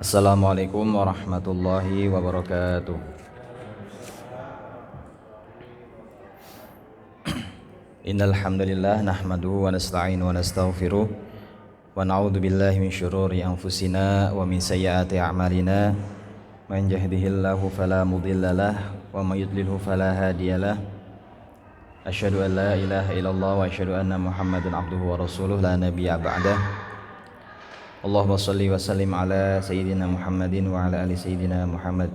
Assalamualaikum warahmatullahi wabarakatuh. Innal hamdalillah nahmaduhu wa nasta'inu wa nastaghfiruh wa na'udzu billahi min syururi anfusina wa min sayyiati a'malina. Man yahdihillahu fala mudhillalah wa may yudlilhu fala hadiyalah. Asyhadu an la ilaha illallah wa asyhadu anna Muhammadan abduhu wa rasuluh la nabiyya ba'dah. Allahumma shalli wa sallim ala sayyidina Muhammadin wa ala ali sayyidina Muhammad.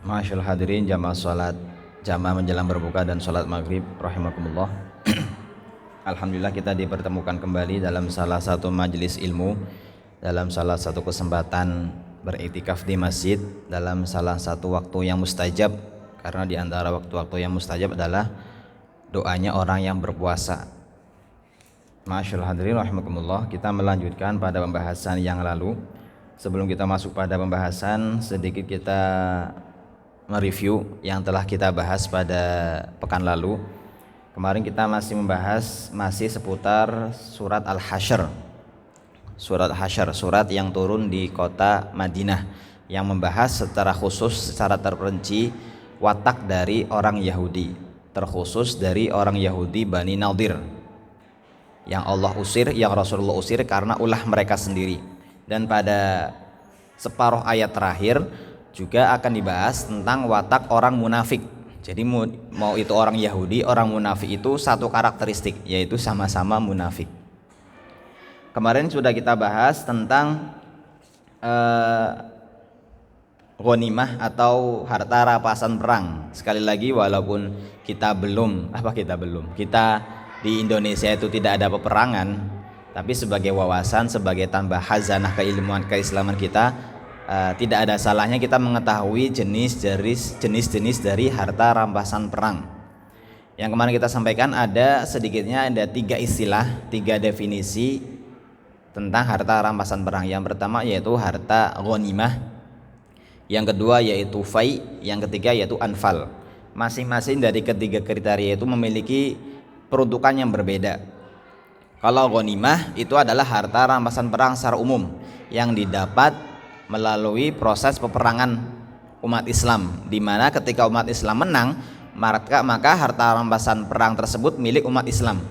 Ma'asyiral hadirin jamaah salat jamaah menjelang berbuka dan salat maghrib rahimakumullah. Alhamdulillah kita dipertemukan kembali dalam salah satu majelis ilmu, dalam salah satu kesempatan beriktikaf di masjid, dalam salah satu waktu yang mustajab, karena di antara waktu-waktu yang mustajab adalah doanya orang yang berpuasa. Ma'asyiral hadirin rahimakumullah, kita melanjutkan pada pembahasan yang lalu. Sebelum kita masuk pada pembahasan, sedikit kita mereview yang telah kita bahas pada pekan lalu. Kemarin kita masih membahas seputar surat Al-Hasyr. Surat Hasyr, surat yang turun di kota Madinah, yang membahas secara khusus, secara terperinci watak dari orang Yahudi, terkhusus dari orang Yahudi Bani Nadir, yang Allah usir, yang Rasulullah usir karena ulah mereka sendiri. Dan pada separuh ayat terakhir juga akan dibahas tentang watak orang munafik. Jadi mau itu orang Yahudi, orang munafik itu satu karakteristik, yaitu sama-sama munafik. Kemarin sudah kita bahas tentang ghanimah atau harta rampasan perang. Sekali lagi, walaupun kita di Indonesia itu tidak ada peperangan, tapi sebagai wawasan, sebagai tambah khazanah keilmuan keislaman kita, tidak ada salahnya kita mengetahui jenis-jenis dari harta rampasan perang. Yang kemarin kita sampaikan ada 3 istilah, 3 definisi tentang harta rampasan perang. Yang pertama yaitu harta ghanimah, yang kedua yaitu fai, yang ketiga yaitu anfal. Masing-masing dari ketiga kriteria itu memiliki peruntukan yang berbeda. Kalau ghanimah itu adalah harta rampasan perang secara umum yang didapat melalui proses peperangan umat Islam, di mana ketika umat Islam menang, maka harta rampasan perang tersebut milik umat Islam,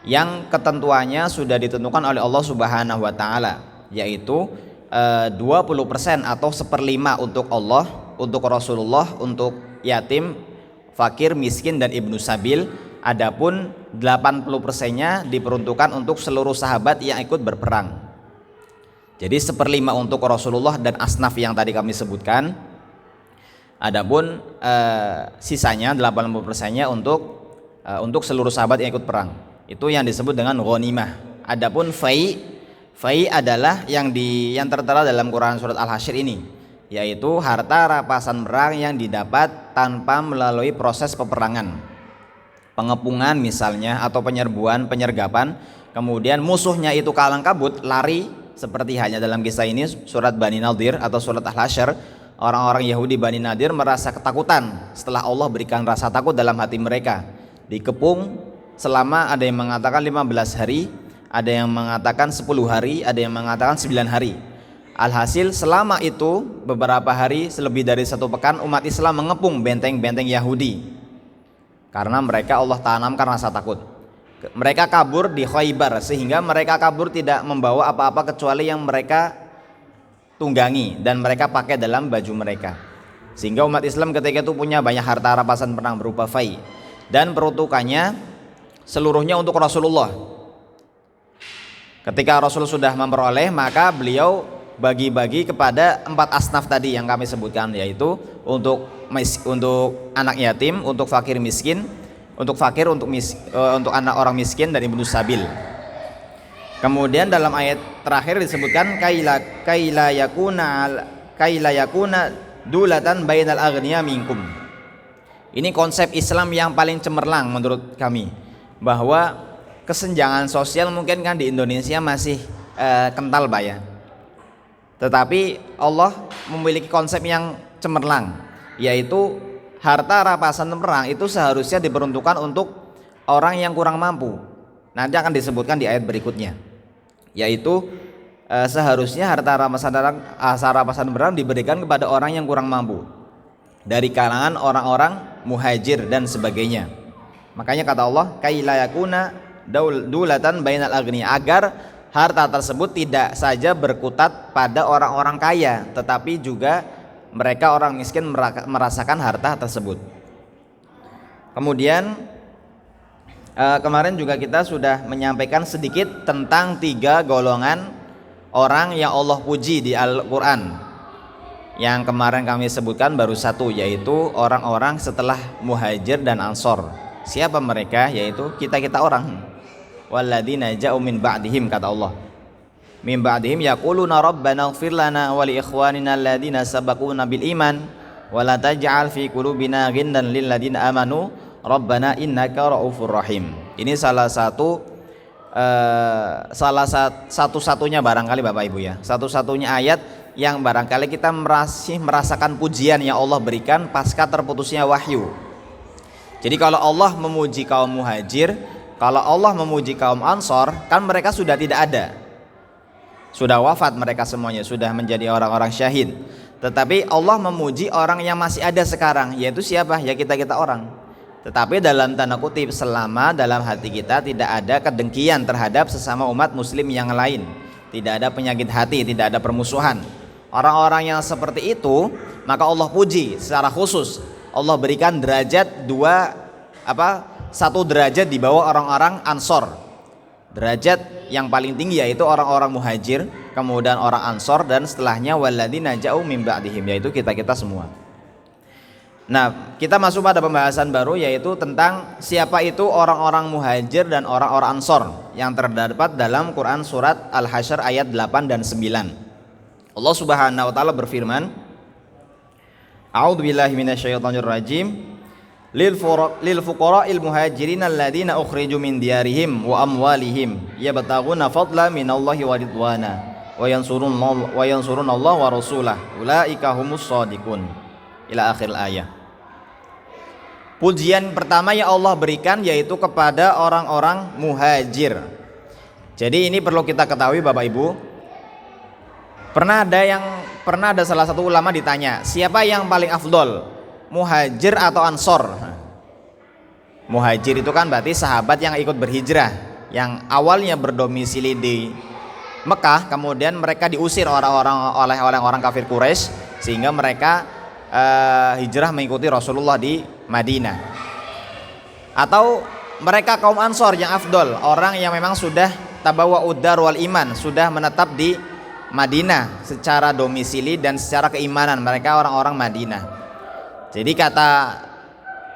yang ketentuannya sudah ditentukan oleh Allah Subhanahu wa taala, yaitu 20% atau 1/5 untuk Allah, untuk Rasulullah, untuk yatim, fakir, miskin dan ibnu sabil. Adapun 80%-nya diperuntukkan untuk seluruh sahabat yang ikut berperang. Jadi 1/5 untuk Rasulullah dan asnaf yang tadi kami sebutkan. Adapun sisanya 80%-nya untuk seluruh sahabat yang ikut perang. Itu yang disebut dengan ghanimah. Adapun fai adalah yang tertera dalam Quran surat Al-Hasyr ini, yaitu harta rampasan perang yang didapat tanpa melalui proses peperangan. Pengepungan misalnya, atau penyergapan, kemudian musuhnya itu kalang kabut, lari, seperti hanya dalam kisah ini surat Bani Nadir atau surat Al-Hasyr. Orang-orang Yahudi Bani Nadir merasa ketakutan setelah Allah berikan rasa takut dalam hati mereka. Dikepung selama, ada yang mengatakan 15 hari, ada yang mengatakan 10 hari, ada yang mengatakan 9 hari. Alhasil selama itu beberapa hari, lebih dari 1 pekan, umat Islam mengepung benteng-benteng Yahudi, karena mereka Allah tanamkan rasa takut. Mereka kabur di Khaybar, sehingga mereka kabur tidak membawa apa-apa kecuali yang mereka tunggangi dan mereka pakai dalam baju mereka. Sehingga umat Islam ketika itu punya banyak harta rampasan perang berupa fai, dan peruntukannya seluruhnya untuk Rasulullah. Ketika Rasul sudah memperoleh, maka beliau bagi-bagi kepada 4 asnaf tadi yang kami sebutkan, yaitu untuk anak yatim, untuk fakir miskin, untuk anak orang miskin dan ibnu sabil. Kemudian dalam ayat terakhir disebutkan kaila yakuna dulatan bainal aghniya minkum. Ini konsep Islam yang paling cemerlang menurut kami, bahwa kesenjangan sosial mungkin kan di Indonesia masih kental ya. Tetapi Allah memiliki konsep yang cemerlang, yaitu harta rampasan perang itu seharusnya diperuntukkan untuk orang yang kurang mampu. Nanti akan disebutkan di ayat berikutnya, yaitu seharusnya harta rampasan perang diberikan kepada orang yang kurang mampu dari kalangan orang-orang muhajir dan sebagainya. Makanya kata Allah, kaila yakuna dulatan bainal agni, agar harta tersebut tidak saja berkutat pada orang-orang kaya, tetapi juga mereka orang miskin merasakan harta tersebut. Kemudian kemarin juga kita sudah menyampaikan sedikit tentang 3 golongan orang yang Allah puji di Al-Quran. Yang kemarin kami sebutkan baru 1, yaitu orang-orang setelah muhajir dan ansor. Siapa mereka? Yaitu kita orang. Walladzina ja'u min ba'dihim, kata Allah. Min ba'dihim yaquluna rabbana ighfir lana wa li ikhwanina alladzina sabaquna bil iman wa la taj'al fi qulubina ghillan lil ladzina amanu rabbana innaka raufur rahim. Ini salah satu-satunya barangkali Bapak Ibu ya, satu-satunya ayat yang barangkali kita merasakan pujian yang Allah berikan pasca terputusnya wahyu. Jadi kalau Allah memuji kaum muhajir, kalau Allah memuji kaum ansor, kan mereka sudah tidak ada, sudah wafat mereka semuanya, sudah menjadi orang-orang syahid. Tetapi Allah memuji orang yang masih ada sekarang, yaitu siapa? Ya kita orang. Tetapi dalam tanda kutip, selama dalam hati kita tidak ada kedengkian terhadap sesama umat muslim yang lain, tidak ada penyakit hati, tidak ada permusuhan, orang-orang yang seperti itu, maka Allah puji secara khusus. Allah berikan derajat 1 derajat di bawah orang-orang ansor. Derajat yang paling tinggi yaitu orang-orang muhajir, kemudian orang ansor, dan setelahnya walladzina ja'u min ba'dihim, yaitu kita semua. Nah, kita masuk pada pembahasan baru, yaitu tentang siapa itu orang-orang muhajir dan orang-orang ansor yang terdapat dalam Quran surat Al-Hasyr ayat 8 dan 9. Allah Subhanahu wa taala berfirman, A'udzubillahi minasyaitonir rajim. Lil fuqara'il muhajirin alladzina ukhriju min diyarihim wa amwalihim yabtaghuna fadlan minallahi wa ridwana wa yansurunallaha wa rasulahu ulaika humus shadiqun, ila akhir ayat. Pujian pertama yang Allah berikan yaitu kepada orang-orang muhajir. Jadi ini perlu kita ketahui Bapak Ibu. Pernah ada salah satu ulama ditanya, siapa yang paling afdol, muhajir atau ansor? Muhajir itu kan berarti sahabat yang ikut berhijrah, yang awalnya berdomisili di Mekah, kemudian mereka diusir oleh orang kafir Quraisy, sehingga mereka hijrah mengikuti Rasulullah di Madinah. Atau mereka kaum ansor yang afdol, orang yang memang sudah tabawwa'ud dar wal iman, sudah menetap di Madinah secara domisili dan secara keimanan, mereka orang-orang Madinah. Jadi kata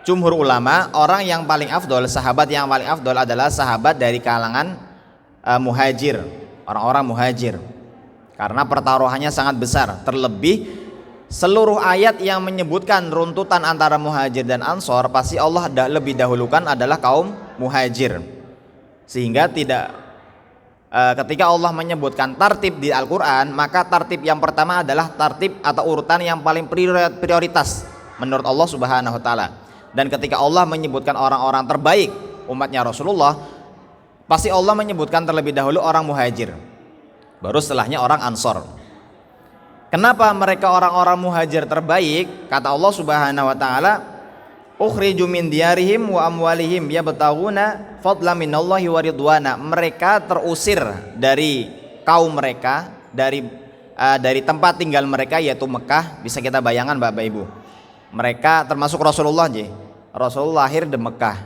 jumhur ulama, orang yang paling afdol, sahabat yang paling afdol adalah sahabat dari kalangan muhajir, orang-orang muhajir, karena pertaruhannya sangat besar. Terlebih seluruh ayat yang menyebutkan runtutan antara muhajir dan ansor, pasti Allah lebih dahulukan adalah kaum muhajir. Sehingga ketika Allah menyebutkan tartib di Al-Quran, maka tartib yang pertama adalah tartib atau urutan yang paling prioritas menurut Allah Subhanahu wa taala. Dan ketika Allah menyebutkan orang-orang terbaik umatnya Rasulullah, pasti Allah menyebutkan terlebih dahulu orang muhajir, baru setelahnya orang ansor. Kenapa mereka orang-orang muhajir terbaik? Kata Allah Subhanahu wa taala, ukhriju min diyarihim wa amwalihim yabtaghuna fadlan minallahi wa ridwana. Mereka terusir dari kaum mereka, dari tempat tinggal mereka yaitu Mekah. Bisa kita bayangkan Bapak Ibu, mereka termasuk Rasulullah. Rasulullah lahir di Mekah,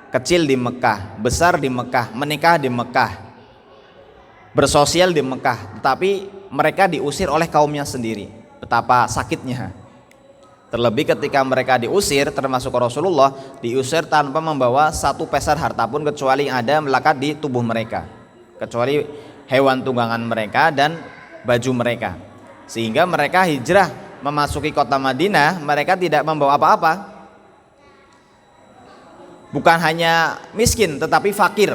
kecil di Mekah, besar di Mekah, menikah di Mekah, bersosial di Mekah, tetapi mereka diusir oleh kaumnya sendiri. Betapa sakitnya. Terlebih ketika mereka diusir, termasuk Rasulullah, diusir tanpa membawa satu peser harta pun kecuali yang ada melekat di tubuh mereka, kecuali hewan tunggangan mereka dan baju mereka. Sehingga mereka hijrah memasuki kota Madinah, mereka tidak membawa apa-apa. Bukan hanya miskin tetapi fakir.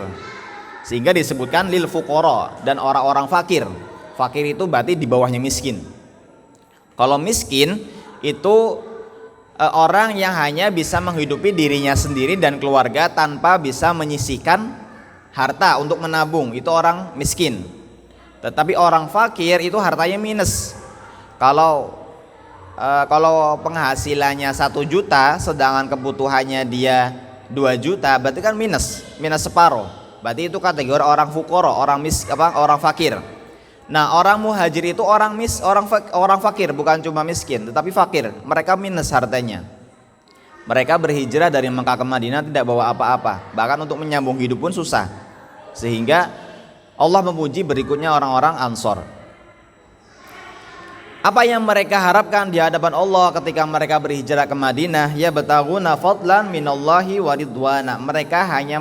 Sehingga disebutkan lil fuqara, dan orang-orang fakir. Fakir itu berarti di bawahnya miskin. Kalau miskin itu orang yang hanya bisa menghidupi dirinya sendiri dan keluarga tanpa bisa menyisihkan harta untuk menabung, itu orang miskin. Tetapi orang fakir itu hartanya minus. Kalau penghasilannya 1 juta, sedangkan kebutuhannya dia 2 juta, berarti kan minus separuh. Berarti itu kategori orang fukoro, orang fakir. Nah, orang muhajir itu orang fakir, bukan cuma miskin, tetapi fakir. Mereka minus hartanya. Mereka berhijrah dari Mekah ke Madinah tidak bawa apa-apa, bahkan untuk menyambung hidup pun susah. Sehingga Allah memuji berikutnya orang-orang Ansor. Apa yang mereka harapkan di hadapan Allah ketika mereka berhijrah ke Madinah? Ya bataguna fadlan minallahi wa ridwana. Mereka hanya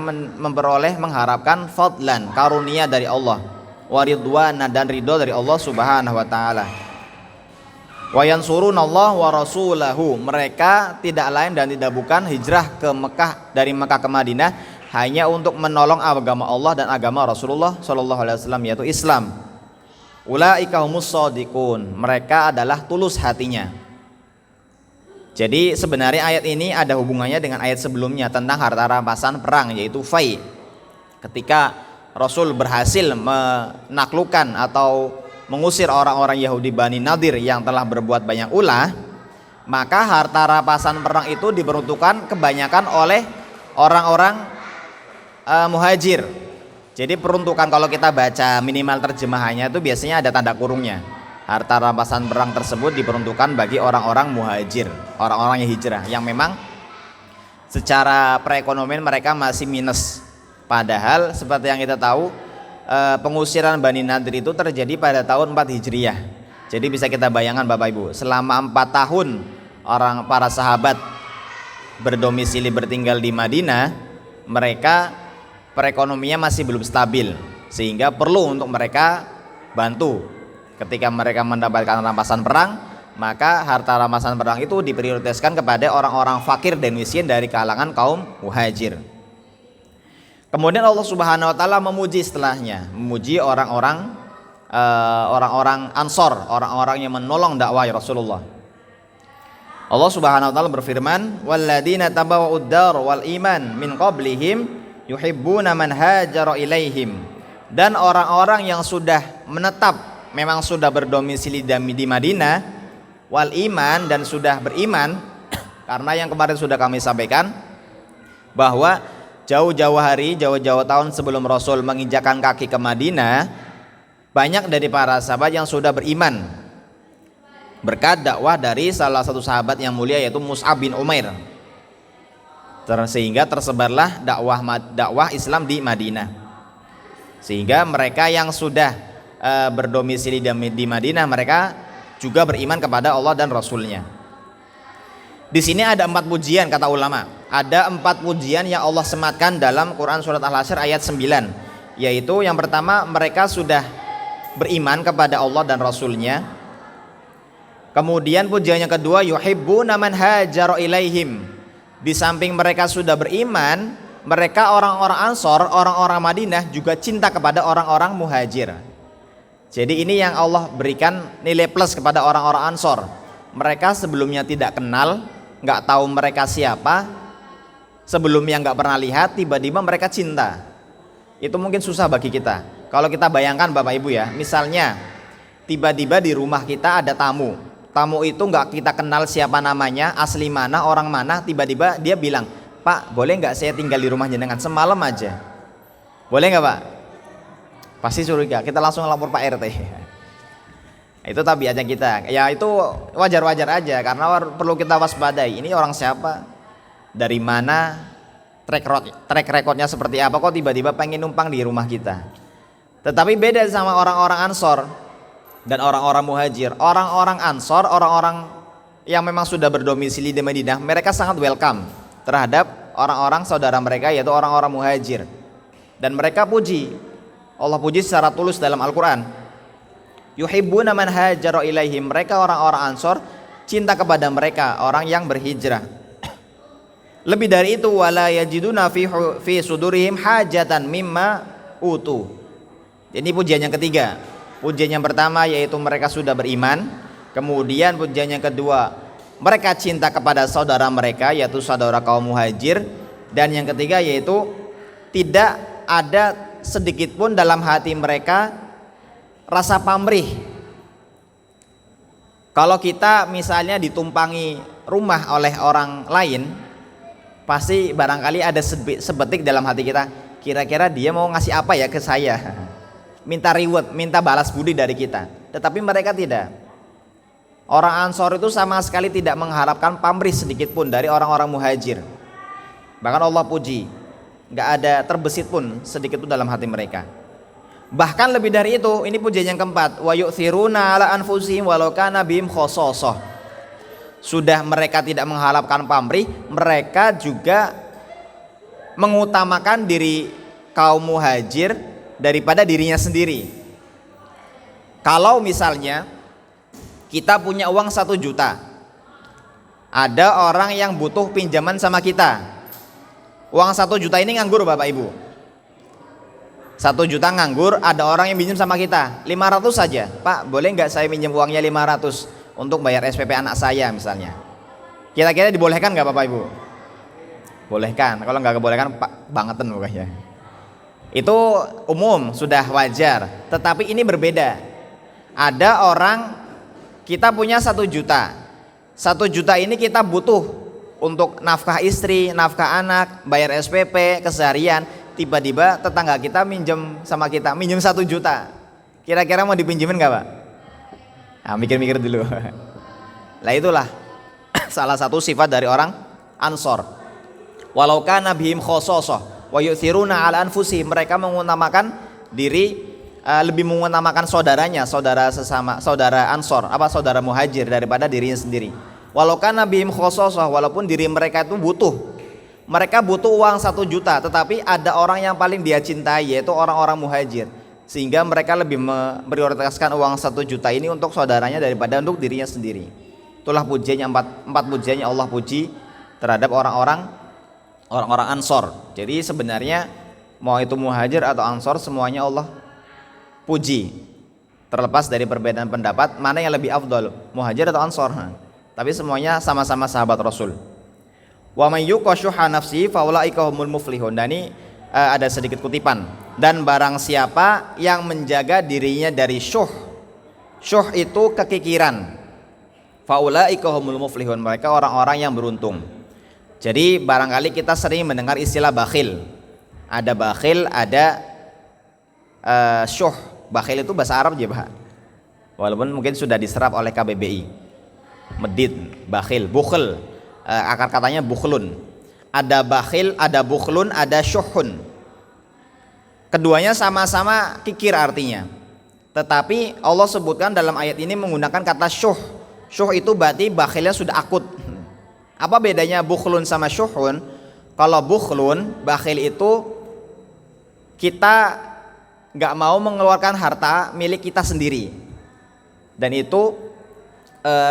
mengharapkan fadlan, karunia dari Allah, wa ridwana, dan ridho dari Allah Subhanahu wa taala. Wa yansurunallah wa rasulahu. Mereka tidak lain dan tidak bukan hijrah ke Mekah, dari Mekah ke Madinah hanya untuk menolong agama Allah dan agama Rasulullah sallallahu alaihi wasallam, yaitu Islam. Ulaika humus shadiqun. Mereka adalah tulus hatinya. Jadi sebenarnya ayat ini ada hubungannya dengan ayat sebelumnya tentang harta rampasan perang, yaitu fai. Ketika Rasul berhasil menaklukkan atau mengusir orang-orang Yahudi Bani Nadir yang telah berbuat banyak ulah, maka harta rampasan perang itu diperuntukkan kebanyakan oleh orang-orang muhajir. Jadi peruntukan, kalau kita baca minimal terjemahannya itu biasanya ada tanda kurungnya. Harta rampasan perang tersebut diperuntukkan bagi orang-orang muhajir, orang-orang yang hijrah, yang memang secara perekonomian mereka masih minus. Padahal seperti yang kita tahu, pengusiran Bani Nadir itu terjadi pada tahun 4 Hijriah. Jadi bisa kita bayangkan Bapak Ibu, selama 4 tahun para sahabat berdomisili bertinggal di Madinah, mereka perekonomiannya masih belum stabil, sehingga perlu untuk mereka bantu. Ketika mereka mendapatkan rampasan perang, maka harta rampasan perang itu diprioritaskan kepada orang-orang fakir dan miskin dari kalangan kaum muhajir. Kemudian Allah Subhanahu wa taala memuji setelahnya, memuji orang-orang Ansor, orang-orang yang menolong dakwah Rasulullah. Allah Subhanahu wa taala berfirman, "Walladzina tabawwa'ud dar wal iman min qablihim yuhibbuna man hajara ilaihim." Dan orang-orang yang sudah menetap, memang sudah berdomisili di Madinah, wal iman, dan sudah beriman. Karena yang kemarin sudah kami sampaikan bahwa jauh-jauh tahun sebelum Rasul menginjakkan kaki ke Madinah, banyak dari para sahabat yang sudah beriman berkat dakwah dari salah satu sahabat yang mulia, yaitu Mus'ab bin Umair. Sehingga tersebarlah dakwah Islam di Madinah. Sehingga mereka yang sudah berdomisili di Madinah, mereka juga beriman kepada Allah dan Rasulnya. Di sini ada 4 pujian kata ulama. Ada 4 pujian yang Allah sematkan dalam Quran surat Al-Hasyr ayat 9. Yaitu yang pertama, mereka sudah beriman kepada Allah dan Rasulnya. Kemudian pujian yang kedua, yuhibbuna man hajara ilaihim. Di samping mereka sudah beriman, mereka orang-orang Ansor, orang-orang Madinah juga cinta kepada orang-orang muhajir. Jadi ini yang Allah berikan nilai plus kepada orang-orang Ansor. Mereka sebelumnya tidak kenal, nggak tahu mereka siapa, sebelumnya nggak pernah lihat, tiba-tiba mereka cinta. Itu mungkin susah bagi kita. Kalau kita bayangkan Bapak Ibu ya, misalnya tiba-tiba di rumah kita ada tamu itu nggak kita kenal siapa namanya, asli mana, orang mana, tiba-tiba dia bilang, "Pak, boleh nggak saya tinggal di rumah jenengan semalam aja?" Boleh nggak Pak? Pasti curiga, kita langsung lapor Pak RT. Itu tabiatnya kita. Ya itu wajar-wajar aja, karena perlu kita waspadai. Ini orang siapa? Dari mana? Track recordnya seperti apa? Kok tiba-tiba pengen numpang di rumah kita? Tetapi beda sama orang-orang Ansor dan orang-orang muhajir. Orang-orang Ansor, orang-orang yang memang sudah berdomisili di Madinah, mereka sangat welcome terhadap orang-orang saudara mereka, yaitu orang-orang muhajir. Dan mereka puji, Allah puji secara tulus dalam Al-Quran. Yuhibbuna man hajara ilaihim. Mereka orang-orang Ansor cinta kepada mereka, orang yang berhijrah. Lebih dari itu, wala yajiduna fi sudurihim hajatan mimma utu. Ini pujian yang ketiga. Pujian yang pertama yaitu mereka sudah beriman. Kemudian pujian yang kedua, mereka cinta kepada saudara mereka, yaitu saudara kaum muhajir. Dan yang ketiga yaitu tidak ada sedikit pun dalam hati mereka rasa pamrih. Kalau kita misalnya ditumpangi rumah oleh orang lain, pasti barangkali ada sebetik dalam hati kita, kira-kira dia mau ngasih apa ya ke saya, minta reward, minta balas budi dari kita. Tetapi mereka tidak. Orang Ansor itu sama sekali tidak mengharapkan pamrih sedikit pun dari orang-orang muhajir. Bahkan Allah puji, nggak ada terbesit pun sedikit pun dalam hati mereka. Bahkan lebih dari itu, ini pujian yang keempat, wa yu'thiruna ala anfusihim walau kana bihim khososoh. Sudah mereka tidak mengharapkan pamrih, mereka juga mengutamakan diri kaum muhajir daripada dirinya sendiri. Kalau misalnya kita punya uang 1 juta, ada orang yang butuh pinjaman sama kita, uang 1 juta ini nganggur Bapak Ibu, 1 juta nganggur, ada orang yang pinjam sama kita 500 saja, Pak boleh nggak saya pinjam uangnya 500 untuk bayar SPP anak saya misalnya. Kira-kira dibolehkan nggak Bapak Ibu? Bolehkan. Kalau nggak kebolehkan Pak bangetan pokoknya. Itu umum, sudah wajar. Tetapi ini berbeda. Ada orang, kita punya 1 juta. 1 juta ini kita butuh untuk nafkah istri, nafkah anak, bayar SPP, keseharian. Tiba-tiba tetangga kita minjem sama kita, minjem 1 juta. Kira-kira mau dipinjemin nggak Pak? Nah, mikir-mikir dulu. Lah itulah salah satu sifat dari orang Ansor. Walau kana bihim khososoh wa yu'thiruna ala anfusihim, mereka mengutamakan diri, lebih mengutamakan saudaranya, saudara sesama, saudara Ansor, saudara muhajir daripada dirinya sendiri. Walau kana bihim khososoh, walaupun diri mereka itu butuh. Mereka butuh uang 1 juta, tetapi ada orang yang paling dia cintai, yaitu orang-orang muhajir, sehingga mereka lebih memprioritaskan uang 1 juta ini untuk saudaranya daripada untuk dirinya sendiri. Itulah pujiannya, empat pujiannya Allah puji terhadap orang-orang Ansor. Jadi sebenarnya mau itu muhajir atau Ansor, semuanya Allah puji, terlepas dari perbedaan pendapat mana yang lebih afdal, muhajir atau Ansor. Tapi semuanya sama-sama sahabat Rasul. Wa may yuqashuha nafsi fa ulaika humul muflihun. Dan ini ada sedikit kutipan. Dan barang siapa yang menjaga dirinya dari syuh itu kekikiran, fa ulaika humul muflihun, mereka orang-orang yang beruntung. Jadi barangkali kita sering mendengar istilah bakhil. Ada bakhil, ada syuh. Bakhil itu bahasa Arab aja Pak, walaupun mungkin sudah diserap oleh KBBI. Medit, bakhil, bukhl, akar katanya bukhlun. Ada bakhil, ada bukhlun, ada syuhun. Keduanya sama-sama kikir artinya. Tetapi Allah sebutkan dalam ayat ini menggunakan kata syuh. Syuh itu berarti bakhilnya sudah akut. Apa bedanya bukhlun sama syuhun? Kalau bukhlun, bakhil itu kita gak mau mengeluarkan harta milik kita sendiri. Dan itu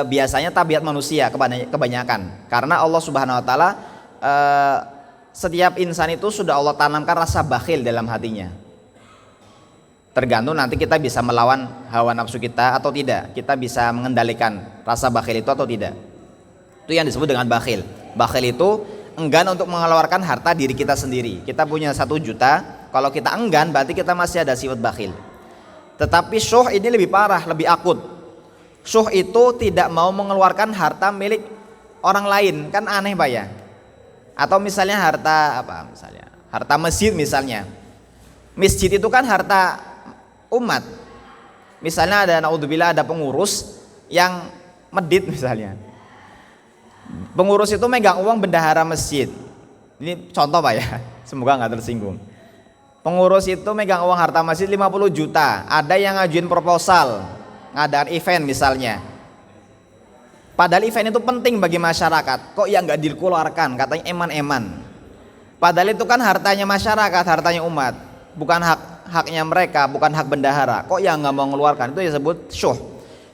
biasanya tabiat manusia kebanyakan. Karena Allah Subhanahu wa taala, setiap insan itu sudah Allah tanamkan rasa bakhil dalam hatinya. Tergantung nanti kita bisa melawan hawa nafsu kita atau tidak. Kita bisa mengendalikan rasa bakhil itu atau tidak. Itu yang disebut dengan bakhil. Bakhil itu enggan untuk mengeluarkan harta diri kita sendiri. Kita punya 1 juta, kalau kita enggan berarti kita masih ada sifat bakhil. Tetapi syuh ini lebih parah, lebih akut. Syuh itu tidak mau mengeluarkan harta milik orang lain, kan aneh Pak ya. Atau misalnya harta harta masjid misalnya. Masjid itu kan harta umat. Misalnya ada naudzubillah, ada pengurus yang medit misalnya. Pengurus itu megang uang bendahara masjid. Ini contoh Pak ya, semoga nggak tersinggung. Pengurus itu megang uang harta masjid 50 juta. Ada yang ngajuin proposal, ngadain event misalnya. Padahal event itu penting bagi masyarakat, kok ya nggak dikeluarkan, katanya eman-eman. Padahal itu kan hartanya masyarakat, hartanya umat, bukan haknya mereka, bukan hak bendahara. Kok ya nggak mau mengeluarkan? Itu disebut syuh.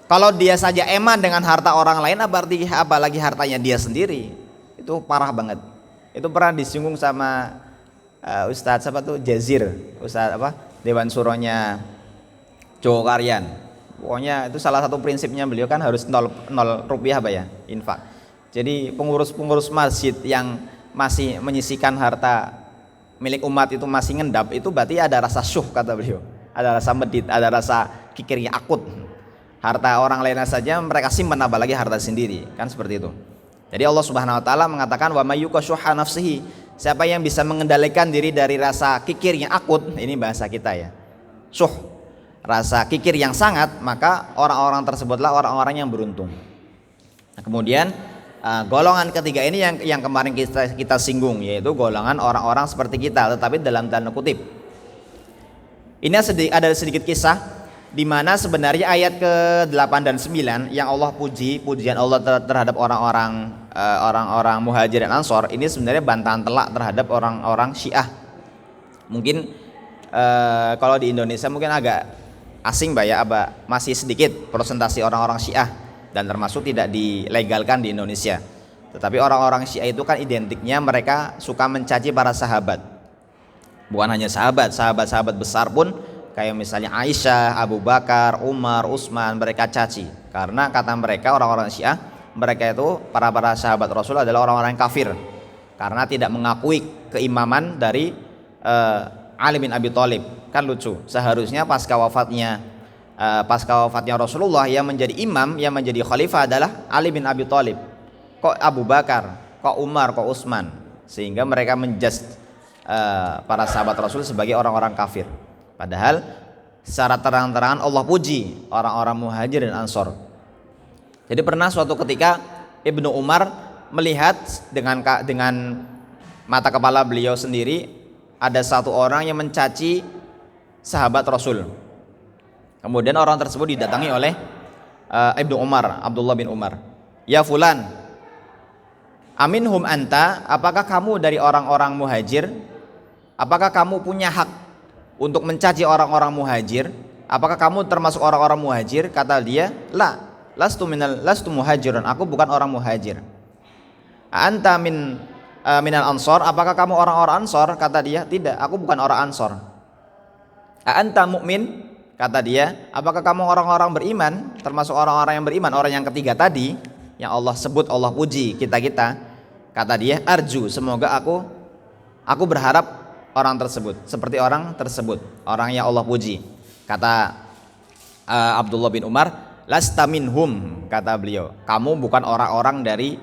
Kalau dia saja eman dengan harta orang lain, apalagi hartanya dia sendiri, itu parah banget. Itu pernah disinggung sama Ustadz Jazir, Ustadz Dewan Suronya Joko Karyan. Pokoknya itu salah satu prinsipnya beliau kan harus 0 rupiah Pak ya, infak. Jadi pengurus masjid yang masih menyisikan harta milik umat itu masih ngendap, itu berarti ada rasa syuh kata beliau. Ada rasa medit, ada rasa kikirnya akut. Harta orang lain saja mereka simpan, apalagi harta sendiri, kan seperti itu. Jadi Allah Subhanahu wa taala mengatakan wa may yuqashuha nafsihi, siapa yang bisa mengendalikan diri dari rasa kikirnya akut, ini bahasa kita ya. Syuh, rasa kikir yang sangat, maka orang-orang tersebutlah orang-orang yang beruntung. Nah, kemudian golongan ketiga ini yang kemarin kita singgung, yaitu golongan orang-orang seperti kita tetapi dalam tanda kutip. Ini ada sedikit kisah di mana sebenarnya ayat ke-8 dan 9 yang Allah pujian Allah terhadap orang-orang Muhajir dan Ansor, ini sebenarnya bantahan telak terhadap orang-orang Syiah. Mungkin kalau di Indonesia mungkin agak asing Mbak ya, masih sedikit persentase orang-orang Syiah dan termasuk tidak dilegalkan di Indonesia. Tetapi orang-orang Syiah itu kan identiknya mereka suka mencaci para sahabat. Bukan hanya sahabat besar pun, kayak misalnya Aisyah, Abu Bakar, Umar, Utsman, mereka caci. Karena kata mereka orang-orang Syiah, mereka itu para sahabat Rasul adalah orang-orang kafir karena tidak mengakui keimaman dari Ali bin Abi Thalib. Kan lucu. Seharusnya pasca wafatnya Rasulullah yang menjadi imam, yang menjadi khalifah adalah Ali bin Abi Thalib. Kok Abu Bakar, kok Umar, kok Utsman? Sehingga mereka menjudge para sahabat Rasul sebagai orang-orang kafir. Padahal secara terang-terangan Allah puji orang-orang Muhajir dan Ansor. Jadi pernah suatu ketika Ibnu Umar melihat dengan mata kepala beliau sendiri ada satu orang yang mencaci sahabat Rasul. Kemudian orang tersebut didatangi oleh Ibnu Umar, Abdullah bin Umar. Ya fulan, aminhum anta, apakah kamu dari orang-orang Muhajir? Apakah kamu punya hak untuk mencaci orang-orang Muhajir? Apakah kamu termasuk orang-orang Muhajir? Kata dia, la, lastu muhajirun, aku bukan orang Muhajir. Anta minal Ansor, apakah kamu orang-orang Ansor? Kata dia, tidak, aku bukan orang Ansor. Anta mu'min? Kata dia, apakah kamu orang-orang beriman? Termasuk orang-orang yang beriman, orang yang ketiga tadi yang Allah sebut, Allah puji kita. Kata dia, arju, semoga aku berharap orang tersebut seperti orang tersebut, orang yang Allah puji. Kata Abdullah bin Umar, lasta minhum, kata beliau, kamu bukan orang-orang dari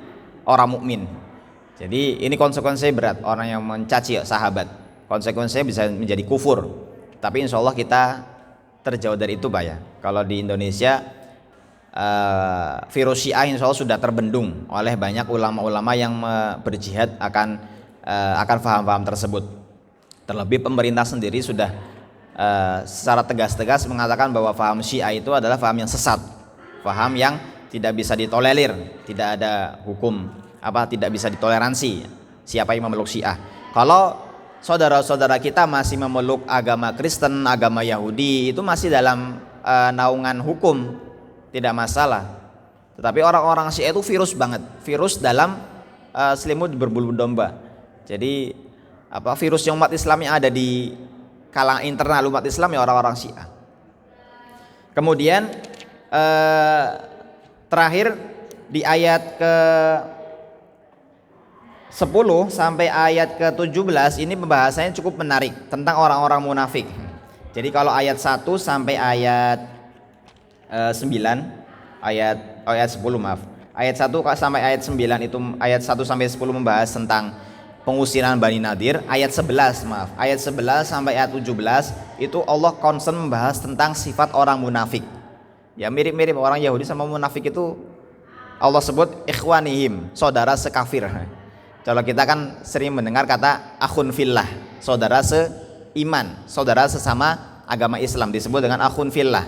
orang mukmin. Jadi ini konsekuensinya berat, orang yang mencaci sahabat, konsekuensinya bisa menjadi kufur. Tapi insya Allah kita terjauh dari itu Pak ya. Kalau di Indonesia virus Syiah insya Allah sudah terbendung oleh banyak ulama-ulama yang berjihad akan paham-paham tersebut. Terlebih pemerintah sendiri sudah secara tegas-tegas mengatakan bahwa paham Syiah itu adalah paham yang sesat, paham yang tidak bisa ditolerir, tidak ada hukum tidak bisa ditoleransi siapa yang memeluk Syiah. Kalau saudara-saudara kita masih memeluk agama Kristen, agama Yahudi, itu masih dalam naungan hukum, tidak masalah. Tetapi orang-orang Syiah itu virus banget, virus dalam selimut berbulu domba. Jadi virus yang umat Islam yang ada di kalangan internal umat Islam ya orang-orang Syiah. Kemudian terakhir di ayat ke 10 sampai ayat ke 17 ini pembahasannya cukup menarik tentang orang-orang munafik. Jadi kalau ayat 1 sampai ayat 9, ayat 10 maaf. Ayat 1 sampai ayat 9 itu ayat 1 sampai 10 membahas tentang pengusiran Bani Nadir. Ayat 11 sampai ayat 17 itu Allah concern membahas tentang sifat orang munafik. Ya mirip-mirip orang Yahudi sama munafik itu Allah sebut ikhwanihim, saudara sekafir. Kalau kita kan sering mendengar kata akhun fillah, saudara seiman, saudara sesama agama Islam disebut dengan akhun fillah.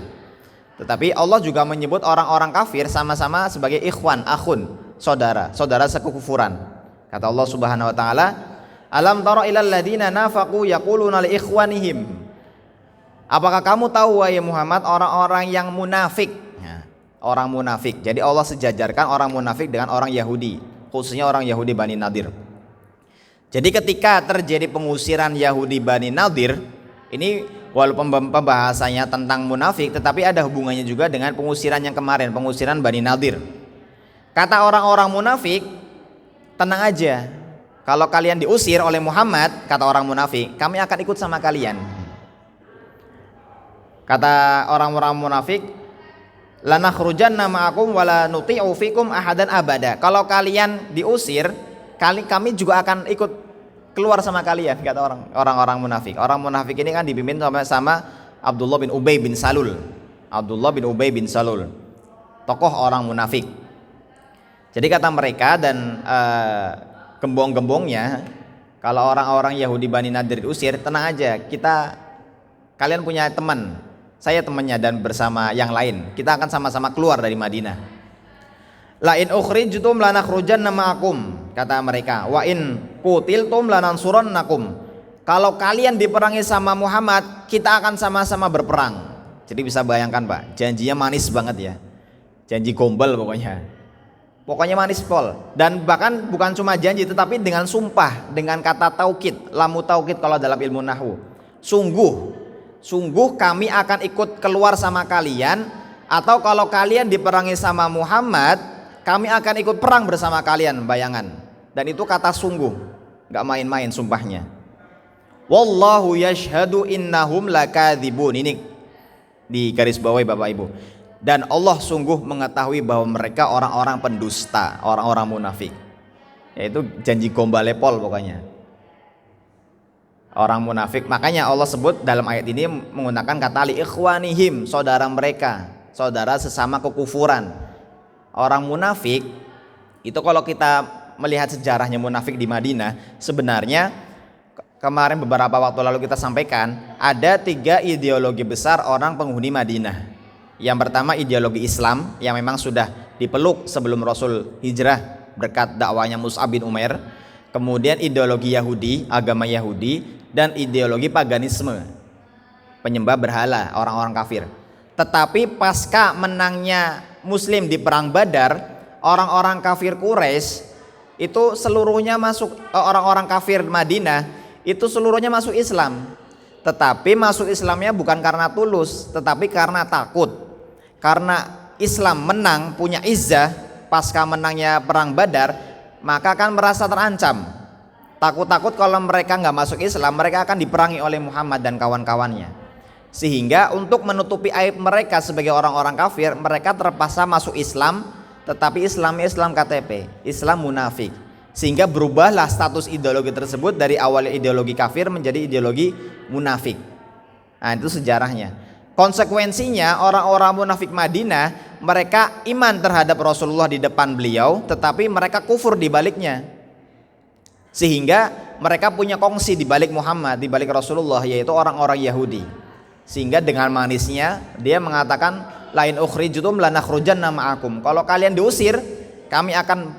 Tetapi Allah juga menyebut orang-orang kafir sama-sama sebagai ikhwan, akhun, saudara sekufuran. Kata Allah Subhanahu wa taala, alam tara ilal ladina nafaqu yaquluna li ikhwanihim. Apakah kamu tahu wahai Muhammad orang-orang yang munafik? Ya, orang munafik. Jadi Allah sejajarkan orang munafik dengan orang Yahudi, khususnya orang Yahudi Bani Nadir. Jadi ketika terjadi pengusiran Yahudi Bani Nadir, ini walaupun pembahasannya tentang munafik, tetapi ada hubungannya juga dengan pengusiran yang kemarin, pengusiran Bani Nadir. Kata orang-orang munafik, tenang aja, kalau kalian diusir oleh Muhammad, kata orang munafik, kami akan ikut sama kalian. Kata orang-orang munafik, lanakhrujanna ma'akum wala nuti'u fikum ahadan abada. Kalau kalian diusir, kami juga akan ikut keluar sama kalian, kata orang-orang munafik. Orang munafik ini kan dipimpin sama Abdullah bin Ubay bin Salul. Abdullah bin Ubay bin Salul, tokoh orang munafik. Jadi kata mereka dan gembong-gembongnya, kalau orang-orang Yahudi Bani Nadir diusir, tenang aja, kalian punya teman, saya temannya dan bersama yang lain, kita akan sama-sama keluar dari Madinah. La in ukhrijtum lanakhrujanna ma'akum, kata mereka, wa in qutiltum lanansurannakum. Kalau kalian diperangi sama Muhammad, kita akan sama-sama berperang. Jadi bisa bayangkan Pak, janjinya manis banget ya, janji gombal pokoknya manis pol. Dan bahkan bukan cuma janji, tetapi dengan sumpah, dengan kata taukid, lamu taukid kalau dalam ilmu nahwu. Sungguh kami akan ikut keluar sama kalian, atau kalau kalian diperangi sama Muhammad, kami akan ikut perang bersama kalian, bayangan. Dan itu kata sungguh, nggak main-main sumpahnya. Wallahu yashhadu innahum lakadzibun. Ini di garis bawahi Bapak Ibu. Dan Allah sungguh mengetahui bahwa mereka orang-orang pendusta, orang-orang munafik. Yaitu janji gombalepol pokoknya. Orang munafik. Makanya Allah sebut dalam ayat ini menggunakan kata li ikhwanihim, saudara mereka, saudara sesama kekufuran. Orang munafik itu kalau kita melihat sejarahnya munafik di Madinah, sebenarnya kemarin beberapa waktu lalu kita sampaikan ada 3 ideologi besar orang penghuni Madinah. Yang pertama ideologi Islam yang memang sudah dipeluk sebelum Rasul hijrah berkat dakwanya Mus'ab bin Umair. Kemudian ideologi Yahudi, agama Yahudi, dan ideologi paganisme, penyembah berhala, orang-orang kafir. Tetapi pasca menangnya Muslim di perang Badar, orang-orang kafir Quraisy itu seluruhnya masuk, orang-orang kafir Madinah itu seluruhnya masuk Islam. Tetapi masuk Islamnya bukan karena tulus, tetapi karena takut. Karena Islam menang, punya izzah pasca menangnya perang Badar, maka akan merasa terancam. Takut-takut kalau mereka nggak masuk Islam, mereka akan diperangi oleh Muhammad dan kawan-kawannya. Sehingga untuk menutupi aib mereka sebagai orang-orang kafir, mereka terpaksa masuk Islam, tetapi Islamnya Islam KTP, Islam munafik. Sehingga berubahlah status ideologi tersebut dari awal ideologi kafir menjadi ideologi munafik. Nah, itu sejarahnya. Konsekuensinya orang-orang munafik Madinah, mereka iman terhadap Rasulullah di depan beliau, tetapi mereka kufur di baliknya. Sehingga mereka punya kongsi di balik Muhammad, di balik Rasulullah, yaitu orang-orang Yahudi. Sehingga dengan manisnya dia mengatakan lain ukhrijtum lanakhrujanna ma'akum. Kalau kalian diusir, kami akan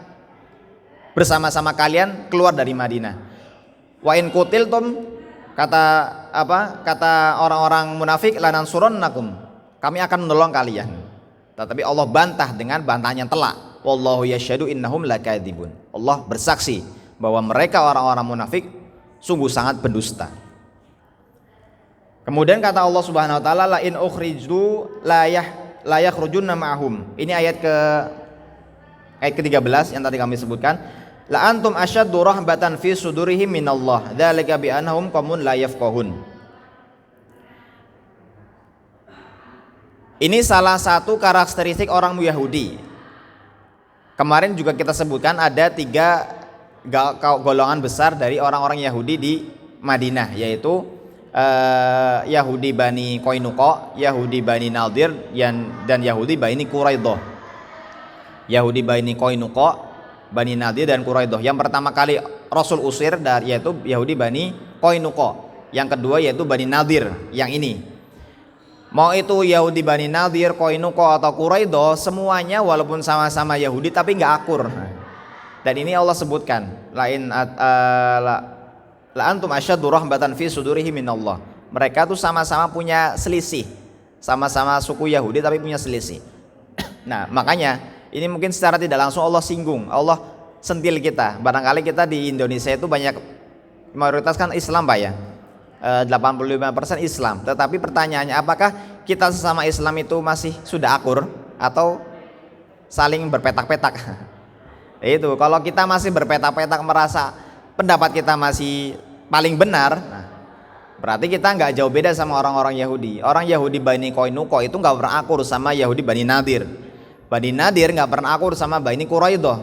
bersama-sama kalian keluar dari Madinah. Wa in qutiltum, kata orang-orang munafik, lanansurannakum, kami akan menolong kalian. Tetapi Allah bantah dengan bantahan yang telak. Wallahu yashhadu innahum lakadzibun. Allah bersaksi bahwa mereka orang-orang munafik sungguh sangat pendusta. Kemudian kata Allah Subhanahu wa taala, la in ukhriju la yakhrujunna ma'hum. Ini ayat ke-13 yang tadi kami sebutkan. La antum asyaddu rahbatan fi sudurihim minallah, dzalika bi annahum qaumun la yafqahun. Ini salah satu karakteristik orang Yahudi. Kemarin juga kita sebutkan ada 3 golongan besar dari orang-orang Yahudi di Madinah, yaitu Yahudi Bani Qainuqa, Yahudi Bani Nadir, dan Yahudi Bani Quraidah. Yahudi Bani Qainuqa, Bani Nadir dan Quraidah. Yang pertama kali Rasul usir yaitu Yahudi Bani Qainuqa. Yang kedua yaitu Bani Nadir, yang ini. Mau itu Yahudi Bani Nadir, Qainuqa atau Quraidah, semuanya walaupun sama-sama Yahudi tapi nggak akur. Dan ini Allah sebutkan, la antum asyaddu rahbatan fi sudurihim minallah. Mereka tuh sama-sama punya selisih, sama-sama suku Yahudi tapi punya selisih. Nah, makanya ini mungkin secara tidak langsung Allah singgung, Allah sentil kita. Barangkali kita di Indonesia itu banyak, mayoritas kan Islam Pak ya, 85% Islam. Tetapi pertanyaannya, apakah kita sesama Islam itu masih sudah akur atau saling berpetak-petak? Itu kalau kita masih berpetak-petak merasa pendapat kita masih paling benar, nah, Berarti kita nggak jauh beda sama orang-orang Yahudi. Orang Yahudi Bani Qainuqa itu nggak pernah akur sama Yahudi Bani Nadir. Bani Nadir nggak pernah akur sama Bani Quraidah,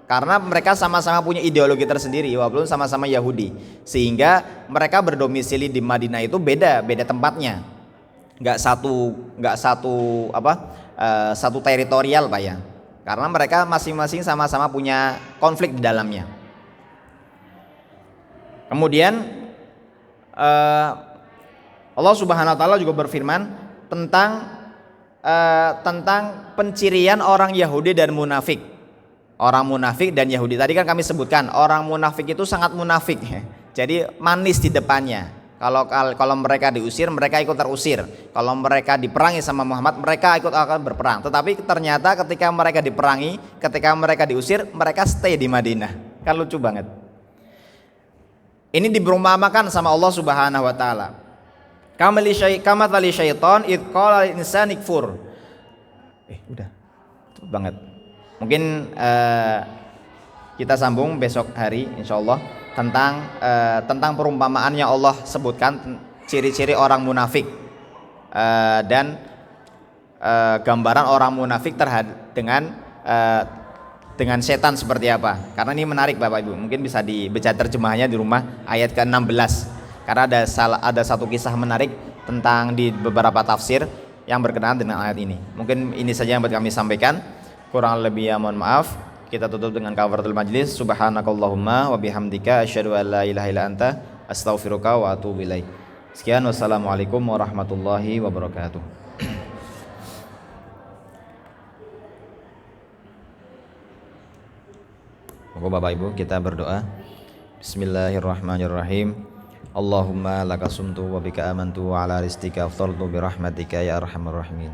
karena mereka sama-sama punya ideologi tersendiri walaupun sama-sama Yahudi. Sehingga mereka berdomisili di Madinah itu beda tempatnya. Satu teritorial Pak ya. Karena mereka masing-masing sama-sama punya konflik di dalamnya. Kemudian Allah Subhanahu wa taala juga berfirman tentang pencirian orang Yahudi dan munafik. Orang munafik dan Yahudi. Tadi kan kami sebutkan orang munafik itu sangat munafik. Jadi manis di depannya. Kalau mereka diusir, mereka ikut terusir. Kalau mereka diperangi sama Muhammad, mereka ikut akan berperang. Tetapi ternyata ketika mereka diperangi, ketika mereka diusir, mereka stay di Madinah. Kan lucu banget. Ini diperumpamakan sama Allah Subhanahu wa taala. Kamatsali syaiton id qala lil insani kfur. Udah. Cepet banget. Mungkin kita sambung besok hari insyaallah tentang perumpamaan yang Allah sebutkan ciri-ciri orang munafik dan gambaran orang munafik dengan setan seperti apa. Karena ini menarik Bapak Ibu. Mungkin bisa dibaca terjemahnya di rumah ayat ke-16. Karena ada satu kisah menarik tentang di beberapa tafsir yang berkenaan dengan ayat ini. Mungkin ini saja yang buat kami sampaikan. Kurang lebih ya mohon maaf. Kita tutup dengan kafaratul majlis. Subhanakallahumma wa bihamdika asyhadu an la ilaha illa anta astaghfiruka wa atubu ilaik. Sekian, wassalamualaikum warahmatullahi wabarakatuh. Bapak Ibu kita berdoa. Bismillahirrahmanirrahim. Allahumma laka sumtu wa bika amantu wa ala rizqika afdaltu bi rahmatika ya arhamar rahimin.